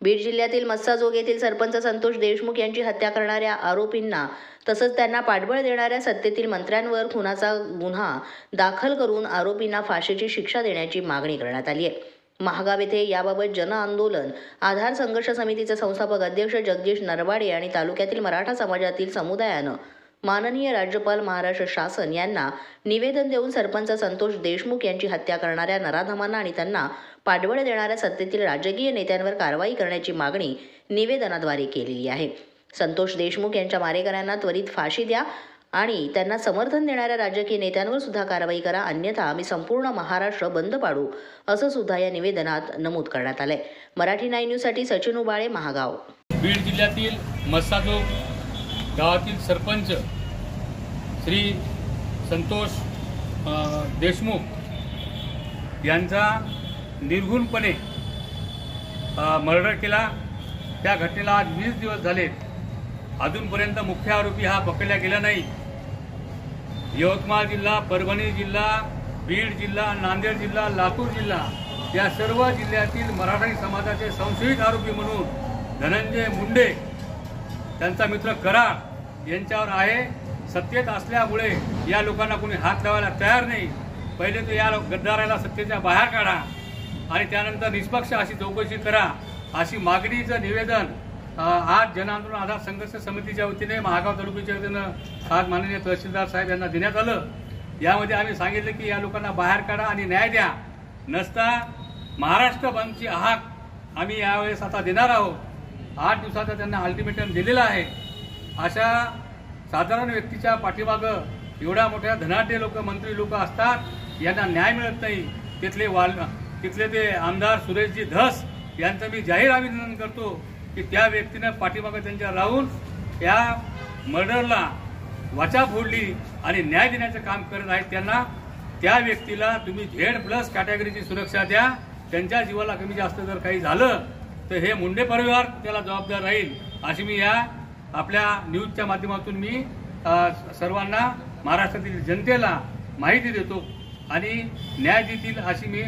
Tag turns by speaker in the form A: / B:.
A: बीड जिल्ह्यातील मस्साजोग येथील सरपंच संतोष देशमुख यांची हत्या करणाऱ्या आरोपींना तसंच त्यांना पाठबळ देणाऱ्या सत्तेतील मंत्र्यांवर खुनाचा गुन्हा दाखल करून आरोपींना फाशीची शिक्षा देण्याची मागणी करण्यात आली आहे। महागाव येथे याबाबत जन आंदोलन आधार संघर्ष समितीचे संस्थापक अध्यक्ष जगदीश नरवाडे आणि तालुक्यातील मराठा समाजातील समुदायानं माननीय राज्यपाल महाराष्ट्र शासन यांना निवेदन देऊन सरपंच संतोष देशमुख यांची हत्या करणाऱ्या नराधमांना आणि त्यांना पाठबळ देणाऱ्या सत्तेतील राजकीय नेत्यांवर कारवाई करण्याची मागणी निवेदनाद्वारे केलेली आहे। संतोष देशमुख यांच्या मारेकऱ्यांना त्वरित फाशी द्या आणि त्यांना समर्थन देणाऱ्या राजकीय नेत्यांवर सुद्धा कारवाई करा, अन्यथा आम्ही संपूर्ण महाराष्ट्र बंद पाडू, असं सुद्धा या निवेदनात नमूद करण्यात आलंय। मराठी 9 न्यूजसाठी सचिन उबाळे, महागाव।
B: बीड जिल्ह्यातील मस्साजोग गावातील सरपंच श्री संतोष देशमुख यांचा निर्घुणपणे मर्डर केला। त्या घटनेला आज 20 दिवस झाले, अजूनपर्यंत मुख्य आरोपी हा पकडला गेला नाही। यवतमाळ जिल्हा, परभणी जिल्हा, बीड जिल्हा, नांदेड जिल्हा, लातूर जिल्हा या सर्व जिल्ह्यातील मराठी समाजाचे संशयित आरोपी म्हणून धनंजय मुंडे, त्यांचा मित्र कराड यांच्यावर आहे। सत्तेत असल्यामुळे या लोकांना कोणी हात लावायला तयार नाही। पहिले तो या गद्दाराला सत्तेच्या बाहेर काढा आणि त्यानंतर निष्पक्ष अशी चौकशी करा, अशी मागणीचं निवेदन आज जन आंदोलन आधार संघर्ष समितीच्या वतीने महागाव तालुक्याच्या वतीनं आज माननीय तहसीलदार साहेब यांना देण्यात आलं। यामध्ये आम्ही सांगितलं की या लोकांना बाहेर काढा आणि न्याय द्या, नसता महाराष्ट्र बंदची हाक आम्ही यावेळेस आता देणार आहोत। 8 दिवसाचा त्यांना अल्टिमेटम दिलेला आहे। अशा साधारण व्यक्तीच्या पाठीमागं एवढ्या मोठ्या धनाढ्य लोक, मंत्री लोक असतात, यांना न्याय मिळत नाही। तिथले ते आमदार सुरेशजी धस यांचं मी जाहीर अभिनंदन करतो की त्या व्यक्तीनं पाठीमागं त्यांच्या राहून या मर्डरला वाचा फोडली आणि न्याय देण्याचं काम करत आहेत। त्यांना त्या व्यक्तीला तुम्ही Z+ कॅटेगरीची सुरक्षा द्या। त्यांच्या जीवाला कमी जास्त जर काही झालं तर हे मुंडे परिवार त्याला जबाबदार राहील, अशी मी या आपल्या न्यूजच्या माध्यमातून मी सर्वांना, महाराष्ट्रातील जनतेला माहिती देतो आणि न्याय देतील अशी मी